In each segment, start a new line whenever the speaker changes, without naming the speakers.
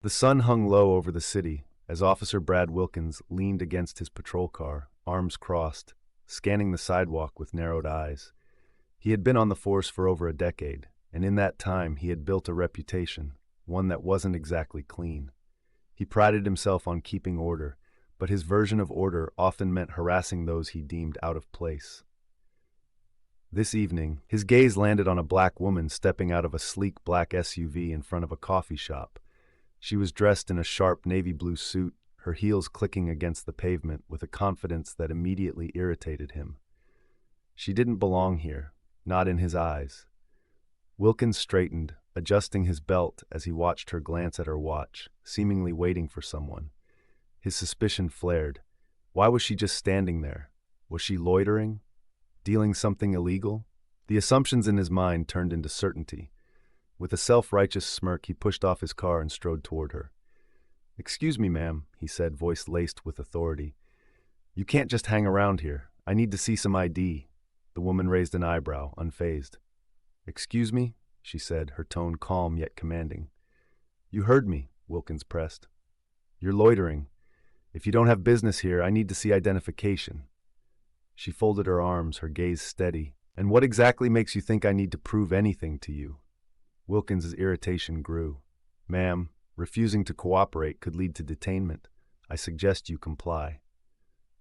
The sun hung low over the city as Officer Brad Wilkins leaned against his patrol car, arms crossed, scanning the sidewalk with narrowed eyes. He had been on the force for over a decade, and in that time he had built a reputation, one that wasn't exactly clean. He prided himself on keeping order, but his version of order often meant harassing those he deemed out of place. This evening, his gaze landed on a black woman stepping out of a sleek black SUV in front of a coffee shop. She was dressed in a sharp navy blue suit, her heels clicking against the pavement with a confidence that immediately irritated him. She didn't belong here, not in his eyes. Wilkins straightened, adjusting his belt as he watched her glance at her watch, seemingly waiting for someone. His suspicion flared. Why was she just standing there? Was she loitering? Dealing something illegal? The assumptions in his mind turned into certainty. With a self-righteous smirk, he pushed off his car and strode toward her. "Excuse me, ma'am," he said, voice laced with authority. "You can't just hang around here. I need to see some ID." The woman raised an eyebrow, unfazed. "Excuse me?" she said, her tone calm yet commanding. "You heard me," Wilkins pressed. "You're loitering. If you don't have business here, I need to see identification." She folded her arms, her gaze steady. "And what exactly makes you think I need to prove anything to you?" Wilkins's irritation grew. "Ma'am, refusing to cooperate could lead to detainment. I suggest you comply."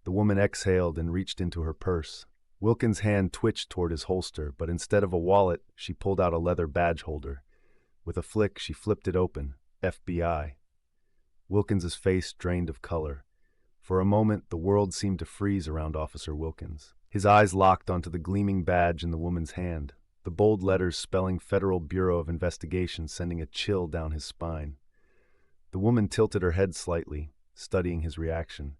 The woman exhaled and reached into her purse. Wilkins' hand twitched toward his holster, but instead of a wallet, she pulled out a leather badge holder. With a flick, she flipped it open. FBI. Wilkins's face drained of color. For a moment, the world seemed to freeze around Officer Wilkins. His eyes locked onto the gleaming badge in the woman's hand, the bold letters spelling Federal Bureau of Investigation sending a chill down his spine. The woman tilted her head slightly, studying his reaction.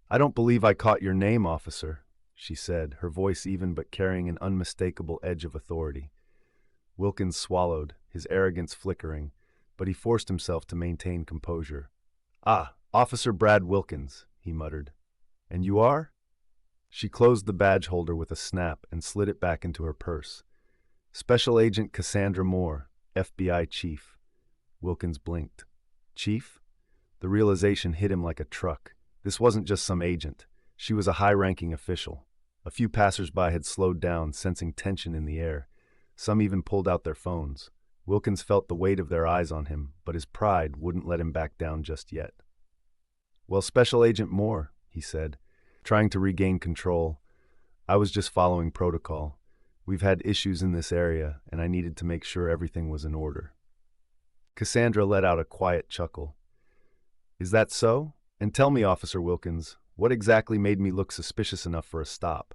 "I don't believe I caught your name, officer," she said, her voice even but carrying an unmistakable edge of authority. Wilkins swallowed, his arrogance flickering, but he forced himself to maintain composure. "Ah, Officer Brad Wilkins," he muttered. "And you are?" She closed the badge holder with a snap and slid it back into her purse. "Special Agent Cassandra Moore, FBI Chief." Wilkins blinked. "Chief?" The realization hit him like a truck. This wasn't just some agent. She was a high-ranking official. A few passers-by had slowed down, sensing tension in the air. Some even pulled out their phones. Wilkins felt the weight of their eyes on him, but his pride wouldn't let him back down just yet. "Well, Special Agent Moore," he said, trying to regain control, "I was just following protocol. We've had issues in this area, and I needed to make sure everything was in order." Cassandra let out a quiet chuckle. "Is that so? And tell me, Officer Wilkins, what exactly made me look suspicious enough for a stop?"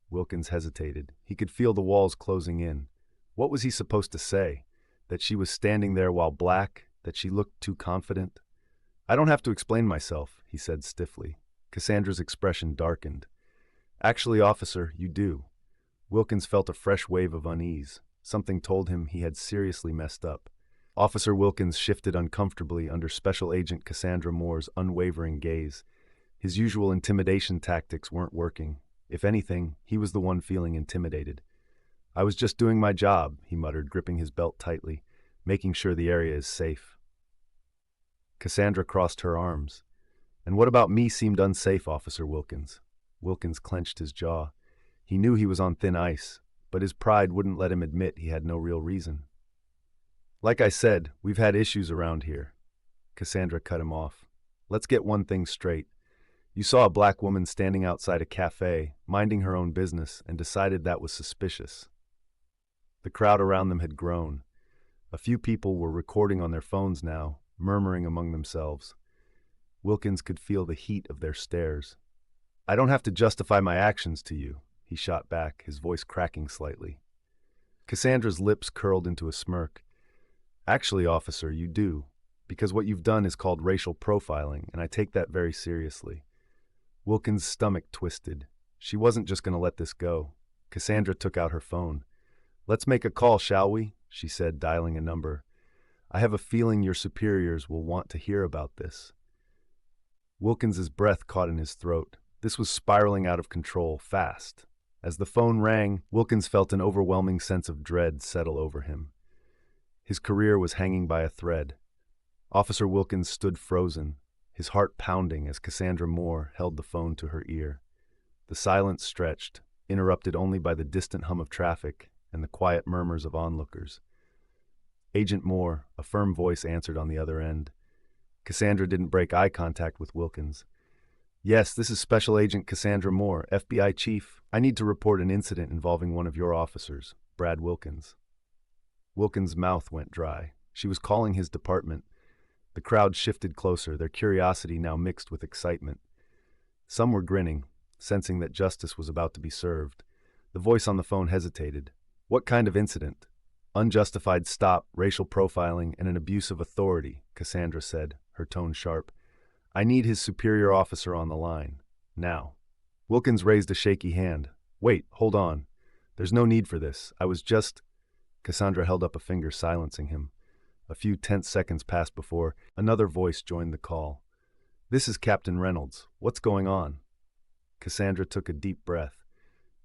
Wilkins hesitated. He could feel the walls closing in. What was he supposed to say? That she was standing there while black? That she looked too confident? "I don't have to explain myself," he said stiffly. Cassandra's expression darkened. "Actually, officer, you do." Wilkins felt a fresh wave of unease. Something told him he had seriously messed up. Officer Wilkins shifted uncomfortably under Special Agent Cassandra Moore's unwavering gaze. His usual intimidation tactics weren't working. If anything, he was the one feeling intimidated. "I was just doing my job," he muttered, gripping his belt tightly, "making sure the area is safe." Cassandra crossed her arms. "And what about me seemed unsafe, Officer Wilkins?" Wilkins clenched his jaw. He knew he was on thin ice, but his pride wouldn't let him admit he had no real reason. "Like I said, we've had issues around here." Cassandra cut him off. "Let's get one thing straight. You saw a black woman standing outside a cafe, minding her own business, and decided that was suspicious." The crowd around them had grown. A few people were recording on their phones now, murmuring among themselves. Wilkins could feel the heat of their stares. "I don't have to justify my actions to you," he shot back, his voice cracking slightly. Cassandra's lips curled into a smirk. "Actually, officer, you do, because what you've done is called racial profiling, and I take that very seriously." Wilkins' stomach twisted. She wasn't just going to let this go. Cassandra took out her phone. "Let's make a call, shall we?" she said, dialing a number. "I have a feeling your superiors will want to hear about this." Wilkins's breath caught in his throat. This was spiraling out of control, fast. As the phone rang, Wilkins felt an overwhelming sense of dread settle over him. His career was hanging by a thread. Officer Wilkins stood frozen, his heart pounding as Cassandra Moore held the phone to her ear. The silence stretched, interrupted only by the distant hum of traffic and the quiet murmurs of onlookers. Agent Moore, a firm voice answered on the other end. Cassandra didn't break eye contact with Wilkins. Yes, this is Special Agent Cassandra Moore, FBI Chief. I need to report an incident involving one of your officers, Brad Wilkins. Wilkins' mouth went dry. She was calling his department. The crowd shifted closer, their curiosity now mixed with excitement. Some were grinning, sensing that justice was about to be served. The voice on the phone hesitated. What kind of incident? Unjustified stop, racial profiling, and an abuse of authority, Cassandra said, her tone sharp. I need his superior officer on the line. Now. Wilkins raised a shaky hand. Wait, hold on. There's no need for this. I was just... Cassandra held up a finger, silencing him. A few tense seconds passed before another voice joined the call. This is Captain Reynolds. What's going on? Cassandra took a deep breath.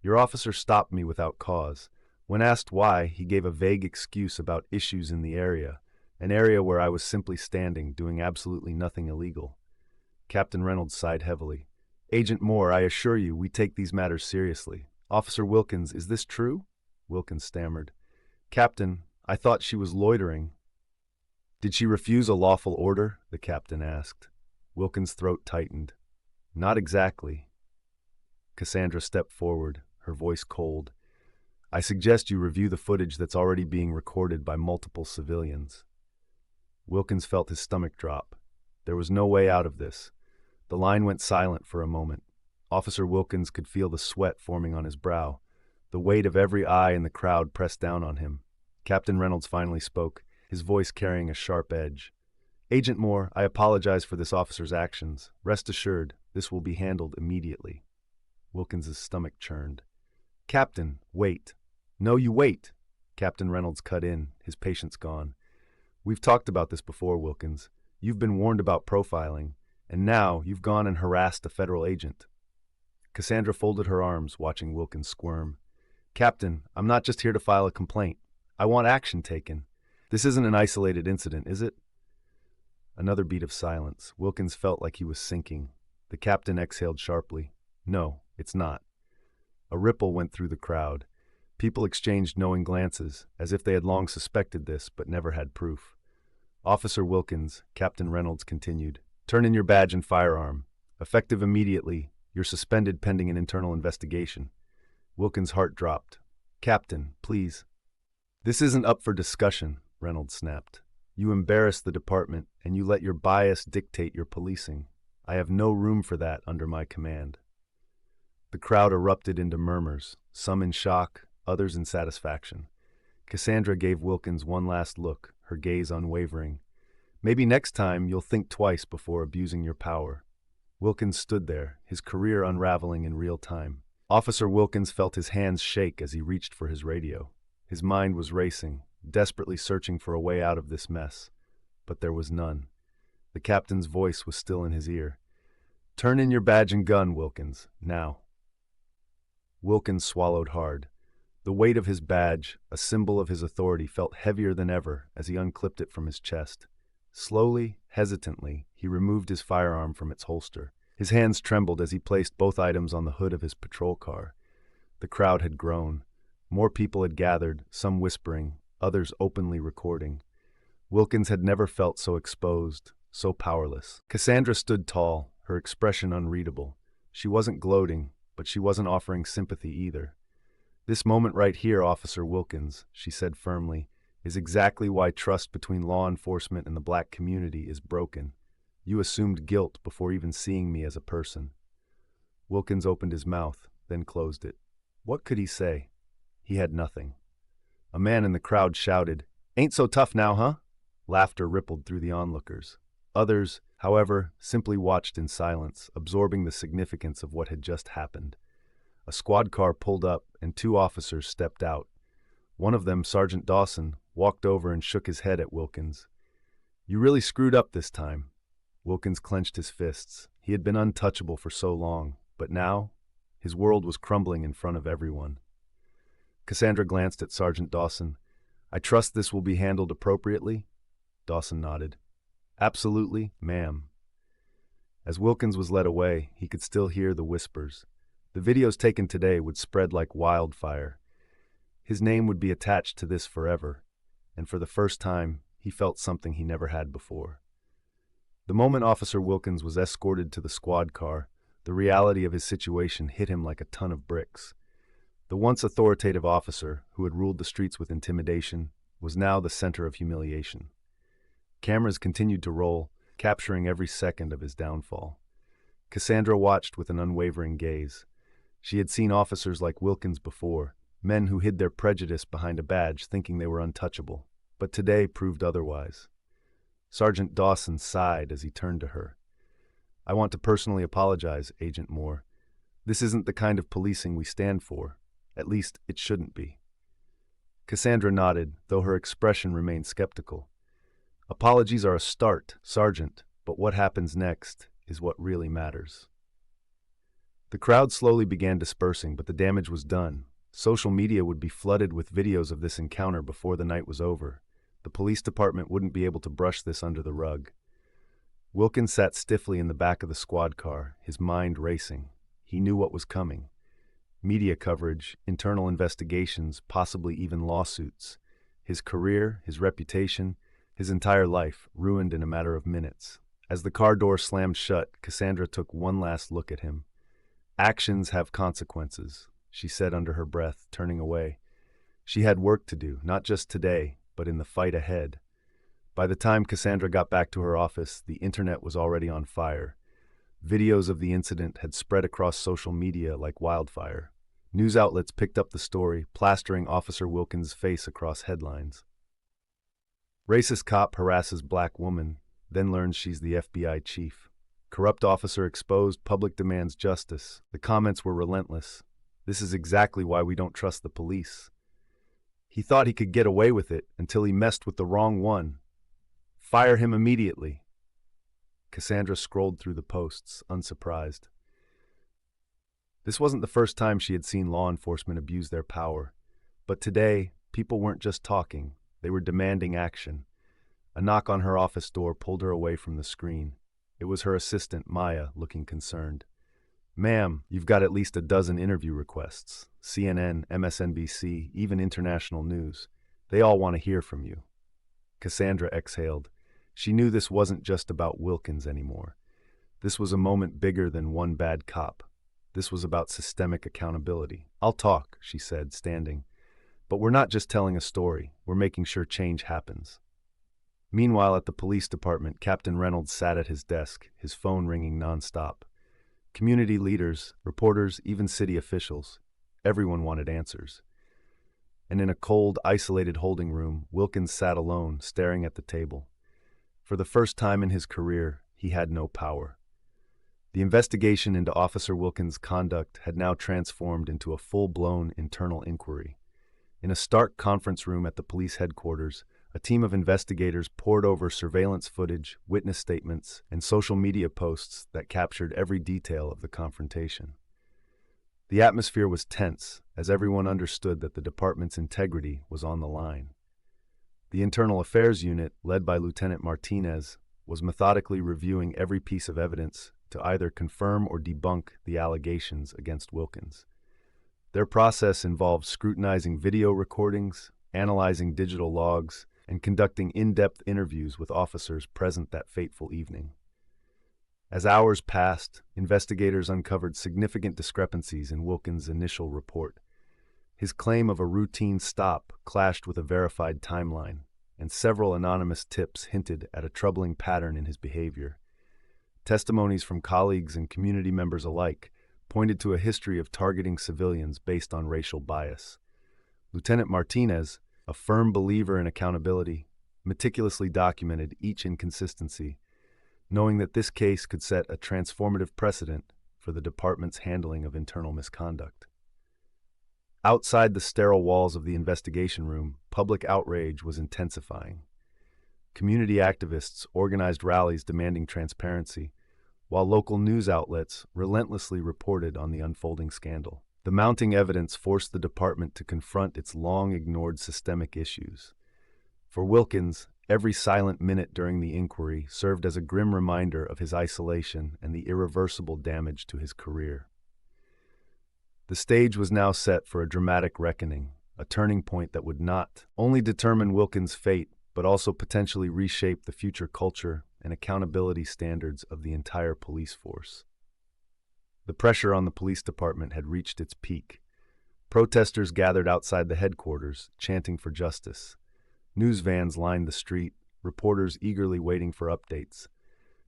Your officer stopped me without cause. When asked why, he gave a vague excuse about issues in the area, an area where I was simply standing, doing absolutely nothing illegal. Captain Reynolds sighed heavily. Agent Moore, I assure you, we take these matters seriously. Officer Wilkins, is this true? Wilkins stammered. Captain, I thought she was loitering. Did she refuse a lawful order? The captain asked. Wilkins' throat tightened. Not exactly. Cassandra stepped forward, her voice cold. I suggest you review the footage that's already being recorded by multiple civilians. Wilkins felt his stomach drop. There was no way out of this. The line went silent for a moment. Officer Wilkins could feel the sweat forming on his brow. The weight of every eye in the crowd pressed down on him. Captain Reynolds finally spoke, his voice carrying a sharp edge. Agent Moore, I apologize for this officer's actions. Rest assured, this will be handled immediately. Wilkins' stomach churned. Captain, wait. No, you wait. Captain Reynolds cut in, his patience gone. We've talked about this before, Wilkins. You've been warned about profiling, and now you've gone and harassed a federal agent. Cassandra folded her arms, watching Wilkins squirm. Captain, I'm not just here to file a complaint. I want action taken. This isn't an isolated incident, is it? Another beat of silence. Wilkins felt like he was sinking. The captain exhaled sharply. No, it's not. A ripple went through the crowd. People exchanged knowing glances, as if they had long suspected this, but never had proof. Officer Wilkins, Captain Reynolds continued, turn in your badge and firearm. Effective immediately, you're suspended pending an internal investigation. Wilkins' heart dropped. Captain, please. This isn't up for discussion, Reynolds snapped. You embarrass the department, and you let your bias dictate your policing. I have no room for that under my command. The crowd erupted into murmurs, some in shock, others in satisfaction. Cassandra gave Wilkins one last look, her gaze unwavering. Maybe next time you'll think twice before abusing your power. Wilkins stood there, his career unraveling in real time. Officer Wilkins felt his hands shake as he reached for his radio. His mind was racing, desperately searching for a way out of this mess. But there was none. The captain's voice was still in his ear. Turn in your badge and gun, Wilkins, now. Wilkins swallowed hard. The weight of his badge, a symbol of his authority, felt heavier than ever as he unclipped it from his chest. Slowly, hesitantly, he removed his firearm from its holster. His hands trembled as he placed both items on the hood of his patrol car. The crowd had grown. More people had gathered, some whispering, others openly recording. Wilkins had never felt so exposed, so powerless. Cassandra stood tall, her expression unreadable. She wasn't gloating, but she wasn't offering sympathy either. This moment right here, Officer Wilkins, she said firmly, is exactly why trust between law enforcement and the black community is broken. You assumed guilt before even seeing me as a person. Wilkins opened his mouth, then closed it. What could he say? He had nothing. A man in the crowd shouted, "Ain't so tough now, huh?" Laughter rippled through the onlookers. Others, however, simply watched in silence, absorbing the significance of what had just happened. A squad car pulled up, and two officers stepped out. One of them, Sergeant Dawson, walked over and shook his head at Wilkins. You really screwed up this time. Wilkins clenched his fists. He had been untouchable for so long, but now, his world was crumbling in front of everyone. Cassandra glanced at Sergeant Dawson. I trust this will be handled appropriately? Dawson nodded. Absolutely, ma'am. As Wilkins was led away, he could still hear the whispers. The videos taken today would spread like wildfire. His name would be attached to this forever, and for the first time, he felt something he never had before. The moment Officer Wilkins was escorted to the squad car, the reality of his situation hit him like a ton of bricks. The once authoritative officer, who had ruled the streets with intimidation, was now the center of humiliation. Cameras continued to roll, capturing every second of his downfall. Cassandra watched with an unwavering gaze. She had seen officers like Wilkins before, men who hid their prejudice behind a badge thinking they were untouchable. But today proved otherwise. Sergeant Dawson sighed as he turned to her. "I want to personally apologize, Agent Moore. This isn't the kind of policing we stand for. At least, it shouldn't be." Cassandra nodded, though her expression remained skeptical. "Apologies are a start, Sergeant, but what happens next is what really matters." The crowd slowly began dispersing, but the damage was done. Social media would be flooded with videos of this encounter before the night was over. The police department wouldn't be able to brush this under the rug. Wilkins sat stiffly in the back of the squad car, his mind racing. He knew what was coming. Media coverage, internal investigations, possibly even lawsuits. His career, his reputation, his entire life ruined in a matter of minutes. As the car door slammed shut, Cassandra took one last look at him. "Actions have consequences," she said under her breath, turning away. She had work to do, not just today, but in the fight ahead. By the time Cassandra got back to her office, the internet was already on fire. Videos of the incident had spread across social media like wildfire. News outlets picked up the story, plastering Officer Wilkins' face across headlines. "Racist cop harasses black woman, then learns she's the FBI chief. Corrupt officer exposed, public demands justice." The comments were relentless. "This is exactly why we don't trust the police. He thought he could get away with it until he messed with the wrong one. Fire him immediately." Cassandra scrolled through the posts, unsurprised. This wasn't the first time she had seen law enforcement abuse their power. But today, people weren't just talking, they were demanding action. A knock on her office door pulled her away from the screen. It was her assistant, Maya, looking concerned. "Ma'am, you've got at least a dozen interview requests. CNN, MSNBC, even international news. They all want to hear from you." Cassandra exhaled. She knew this wasn't just about Wilkins anymore. This was a moment bigger than one bad cop. This was about systemic accountability. "I'll talk," she said, standing. "But we're not just telling a story. We're making sure change happens." Meanwhile, at the police department, Captain Reynolds sat at his desk, his phone ringing nonstop. Community leaders, reporters, even city officials. Everyone wanted answers. And in a cold, isolated holding room, Wilkins sat alone, staring at the table. For the first time in his career, he had no power. The investigation into Officer Wilkins' conduct had now transformed into a full-blown internal inquiry. In a stark conference room at the police headquarters, a team of investigators pored over surveillance footage, witness statements, and social media posts that captured every detail of the confrontation. The atmosphere was tense, as everyone understood that the department's integrity was on the line. The Internal Affairs Unit, led by Lieutenant Martinez, was methodically reviewing every piece of evidence to either confirm or debunk the allegations against Wilkins. Their process involved scrutinizing video recordings, analyzing digital logs, and conducting in-depth interviews with officers present that fateful evening. As hours passed, investigators uncovered significant discrepancies in Wilkins' initial report. His claim of a routine stop clashed with a verified timeline, and several anonymous tips hinted at a troubling pattern in his behavior. Testimonies from colleagues and community members alike pointed to a history of targeting civilians based on racial bias. Lieutenant Martinez, a firm believer in accountability, meticulously documented each inconsistency, knowing that this case could set a transformative precedent for the department's handling of internal misconduct. Outside the sterile walls of the investigation room, public outrage was intensifying. Community activists organized rallies demanding transparency, while local news outlets relentlessly reported on the unfolding scandal. The mounting evidence forced the department to confront its long-ignored systemic issues. For Wilkins, Every silent minute during the inquiry served as a grim reminder of his isolation and the irreversible damage to his career. The stage was now set for a dramatic reckoning, a turning point that would not only determine Wilkins' fate, but also potentially reshape the future culture and accountability standards of the entire police force. The pressure on the police department had reached its peak. Protesters gathered outside the headquarters, chanting for justice. News vans lined the street, reporters eagerly waiting for updates.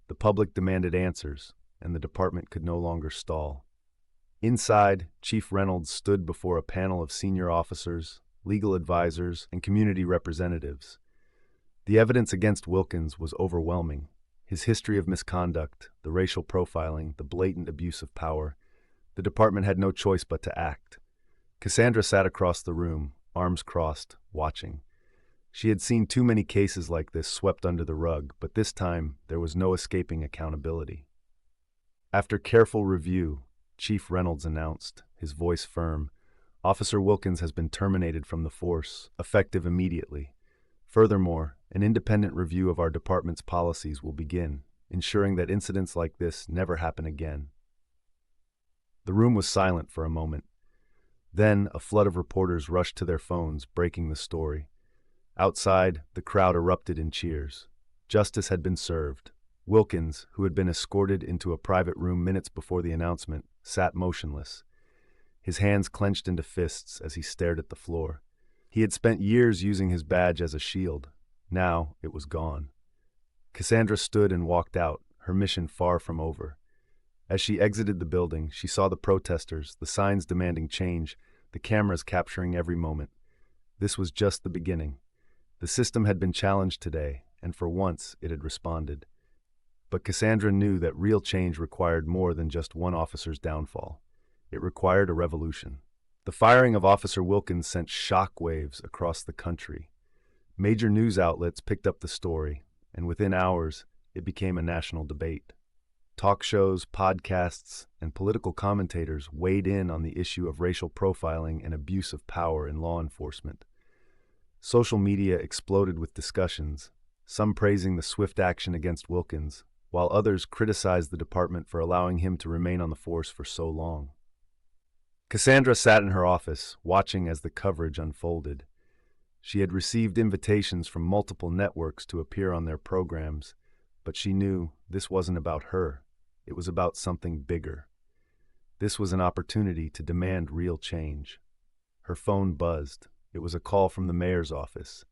The public demanded answers, and the department could no longer stall. Inside, Chief Reynolds stood before a panel of senior officers, legal advisors, and community representatives. The evidence against Wilkins was overwhelming. His history of misconduct, the racial profiling, the blatant abuse of power. The department had no choice but to act. Cassandra sat across the room, arms crossed, watching. She had seen too many cases like this swept under the rug, but this time there was no escaping accountability. After careful review, Chief Reynolds announced, his voice firm, "Officer Wilkins has been terminated from the force, effective immediately. Furthermore, an independent review of our department's policies will begin, ensuring that incidents like this never happen again." The room was silent for a moment. Then, a flood of reporters rushed to their phones, breaking the story. Outside, the crowd erupted in cheers. Justice had been served. Wilkins, who had been escorted into a private room minutes before the announcement, sat motionless. His hands clenched into fists as he stared at the floor. He had spent years using his badge as a shield. Now, it was gone. Cassandra stood and walked out, her mission far from over. As she exited the building, she saw the protesters, the signs demanding change, the cameras capturing every moment. This was just the beginning. The system had been challenged today, and for once it had responded. But Cassandra knew that real change required more than just one officer's downfall. It required a revolution. The firing of Officer Wilkins sent shockwaves across the country. Major news outlets picked up the story, and within hours, it became a national debate. Talk shows, podcasts, and political commentators weighed in on the issue of racial profiling and abuse of power in law enforcement. Social media exploded with discussions, some praising the swift action against Wilkins, while others criticized the department for allowing him to remain on the force for so long. Cassandra sat in her office, watching as the coverage unfolded. She had received invitations from multiple networks to appear on their programs, but she knew this wasn't about her. It was about something bigger. This was an opportunity to demand real change. Her phone buzzed. It was a call from the mayor's office.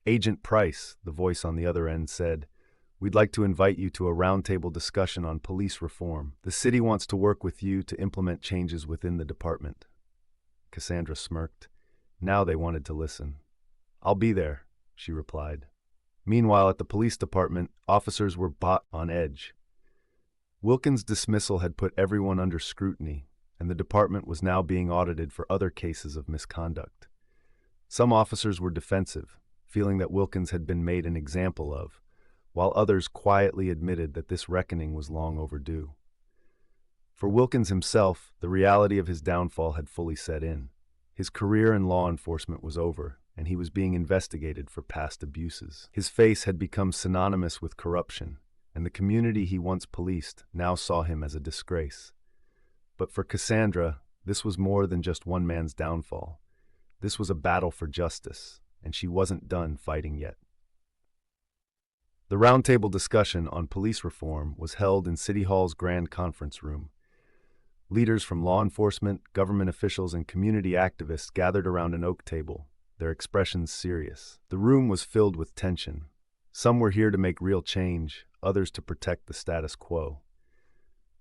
"Agent Price," the voice on the other end said, "we'd like to invite you to a roundtable discussion on police reform. The city wants to work with you to implement changes within the department." Cassandra smirked. Now they wanted to listen. "I'll be there," she replied. Meanwhile, at the police department, officers were on edge. Wilkins' dismissal had put everyone under scrutiny, and the department was now being audited for other cases of misconduct. Some officers were defensive, feeling that Wilkins had been made an example of, while others quietly admitted that this reckoning was long overdue. For Wilkins himself, the reality of his downfall had fully set in. His career in law enforcement was over, and he was being investigated for past abuses. His face had become synonymous with corruption, and the community he once policed now saw him as a disgrace. But for Cassandra, this was more than just one man's downfall. This was a battle for justice, and she wasn't done fighting yet. The roundtable discussion on police reform was held in City Hall's grand conference room. Leaders from law enforcement, government officials, and community activists gathered around an oak table, their expressions serious. The room was filled with tension. Some were here to make real change, others to protect the status quo.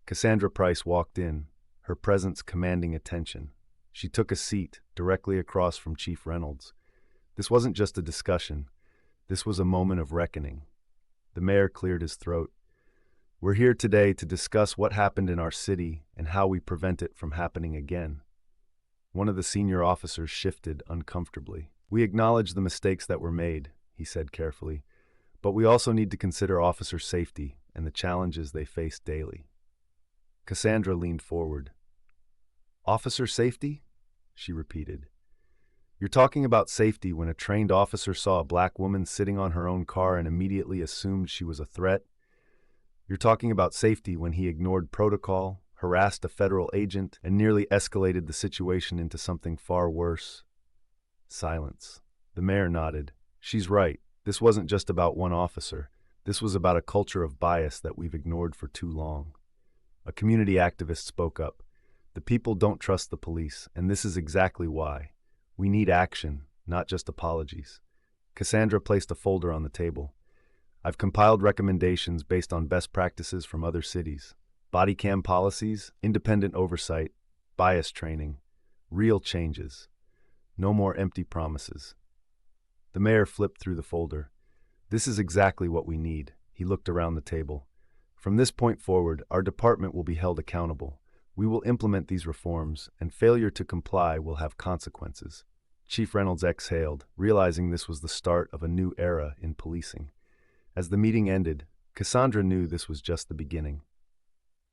Cassandra Price walked in, her presence commanding attention. She took a seat directly across from Chief Reynolds. This wasn't just a discussion. This was a moment of reckoning. The mayor cleared his throat. "We're here today to discuss what happened in our city and how we prevent it from happening again." One of the senior officers shifted uncomfortably. "We acknowledge the mistakes that were made," he said carefully, "but we also need to consider officer safety and the challenges they face daily." Cassandra leaned forward. "Officer safety?" she repeated. You're talking about safety when a trained officer saw a black woman sitting on her own car and immediately assumed she was a threat? You're talking about safety when he ignored protocol, harassed a federal agent, and nearly escalated the situation into something far worse? Silence. The mayor nodded. She's right. This wasn't just about one officer. This was about a culture of bias that we've ignored for too long. A community activist spoke up. The people don't trust the police, and this is exactly why. We need action, not just apologies. Cassandra placed a folder on the table. I've compiled recommendations based on best practices from other cities. Body cam policies, independent oversight, bias training, real changes. No more empty promises. The mayor flipped through the folder. This is exactly what we need. He looked around the table. From this point forward, our department will be held accountable. We will implement these reforms, and failure to comply will have consequences. Chief Reynolds exhaled, realizing this was the start of a new era in policing. As the meeting ended, Cassandra knew this was just the beginning.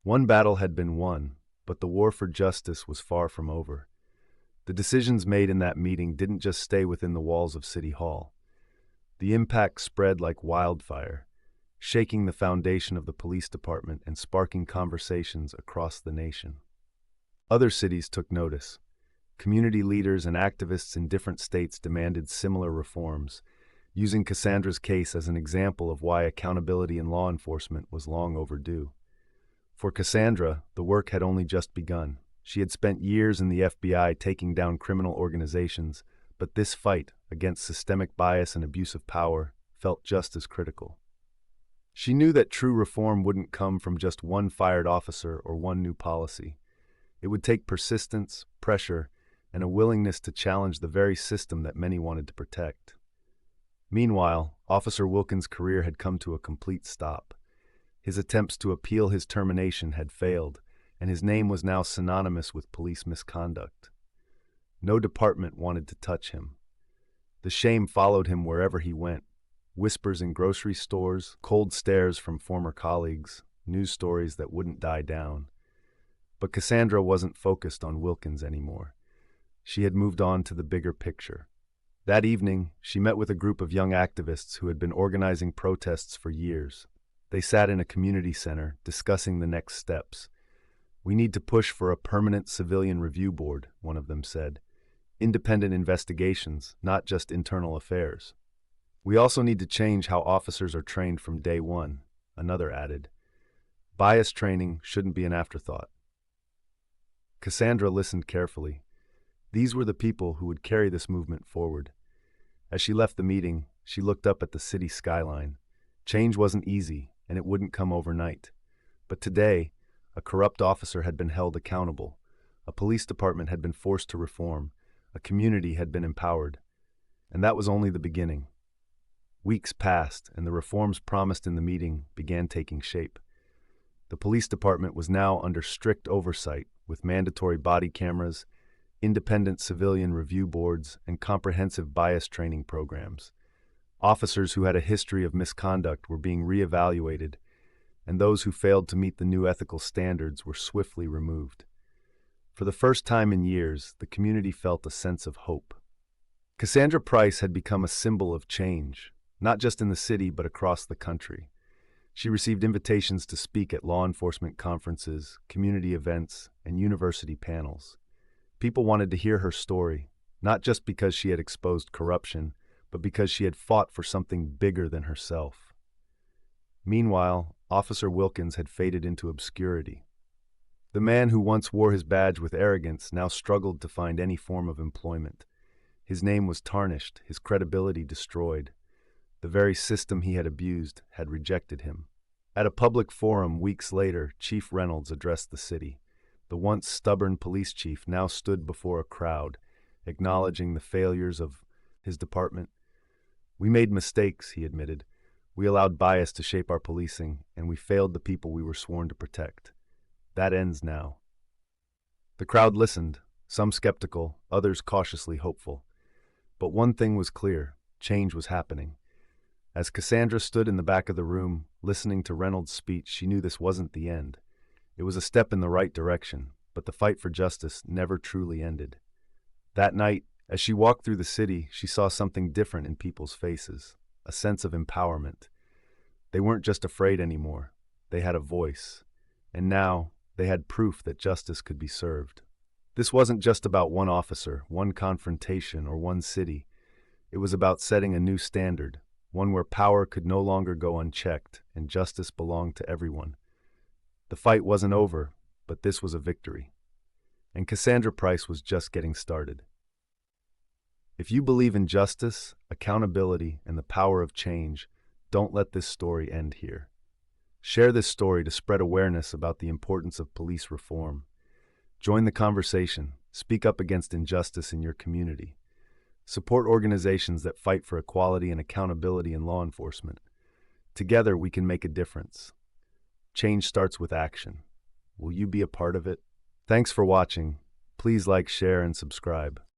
One battle had been won, but the war for justice was far from over. The decisions made in that meeting didn't just stay within the walls of City Hall. The impact spread like wildfire, shaking the foundation of the police department and sparking conversations across the nation. Other cities took notice. Community leaders and activists in different states demanded similar reforms, using Cassandra's case as an example of why accountability in law enforcement was long overdue. For Cassandra, the work had only just begun. She had spent years in the FBI taking down criminal organizations, but this fight against systemic bias and abuse of power felt just as critical. She knew that true reform wouldn't come from just one fired officer or one new policy. It would take persistence, pressure, and a willingness to challenge the very system that many wanted to protect. Meanwhile, Officer Wilkins' career had come to a complete stop. His attempts to appeal his termination had failed, and his name was now synonymous with police misconduct. No department wanted to touch him. The shame followed him wherever he went. Whispers in grocery stores, cold stares from former colleagues, news stories that wouldn't die down. But Cassandra wasn't focused on Wilkins anymore. She had moved on to the bigger picture. That evening, she met with a group of young activists who had been organizing protests for years. They sat in a community center, discussing the next steps. "We need to push for a permanent civilian review board," one of them said. "Independent investigations, not just internal affairs. We also need to change how officers are trained from day one," another added. "Bias training shouldn't be an afterthought." Cassandra listened carefully. These were the people who would carry this movement forward. As she left the meeting, she looked up at the city skyline. Change wasn't easy, and it wouldn't come overnight. But today, a corrupt officer had been held accountable. A police department had been forced to reform. A community had been empowered. And that was only the beginning. Weeks passed, and the reforms promised in the meeting began taking shape. The police department was now under strict oversight, with mandatory body cameras, independent civilian review boards, and comprehensive bias training programs. Officers who had a history of misconduct were being reevaluated, and those who failed to meet the new ethical standards were swiftly removed. For the first time in years, the community felt a sense of hope. Cassandra Price had become a symbol of change, not just in the city but across the country. She received invitations to speak at law enforcement conferences, community events, and university panels. People wanted to hear her story, not just because she had exposed corruption, but because she had fought for something bigger than herself. Meanwhile, Officer Wilkins had faded into obscurity. The man who once wore his badge with arrogance now struggled to find any form of employment. His name was tarnished, his credibility destroyed. The very system he had abused had rejected him. At a public forum weeks later, Chief Reynolds addressed the city. The once stubborn police chief now stood before a crowd, acknowledging the failures of his department. "We made mistakes," he admitted. "We allowed bias to shape our policing, and we failed the people we were sworn to protect. That ends now." The crowd listened, some skeptical, others cautiously hopeful. But one thing was clear: change was happening. As Cassandra stood in the back of the room, listening to Reynolds' speech, she knew this wasn't the end. It was a step in the right direction, but the fight for justice never truly ended. That night, As she walked through the city, she saw something different in people's faces, a sense of empowerment. They weren't just afraid anymore. They had a voice. And now, they had proof that justice could be served. This wasn't just about one officer, one confrontation, or one city. It was about setting a new standard, one where power could no longer go unchecked and justice belonged to everyone. The fight wasn't over, but this was a victory. And Cassandra Price was just getting started. If you believe in justice, accountability, and the power of change, don't let this story end here. Share this story to spread awareness about the importance of police reform. Join the conversation. Speak up against injustice in your community. Support organizations that fight for equality and accountability in law enforcement. Together, we can make a difference. Change starts with action. Will you be a part of it? Thanks for watching. Please like, share, and subscribe.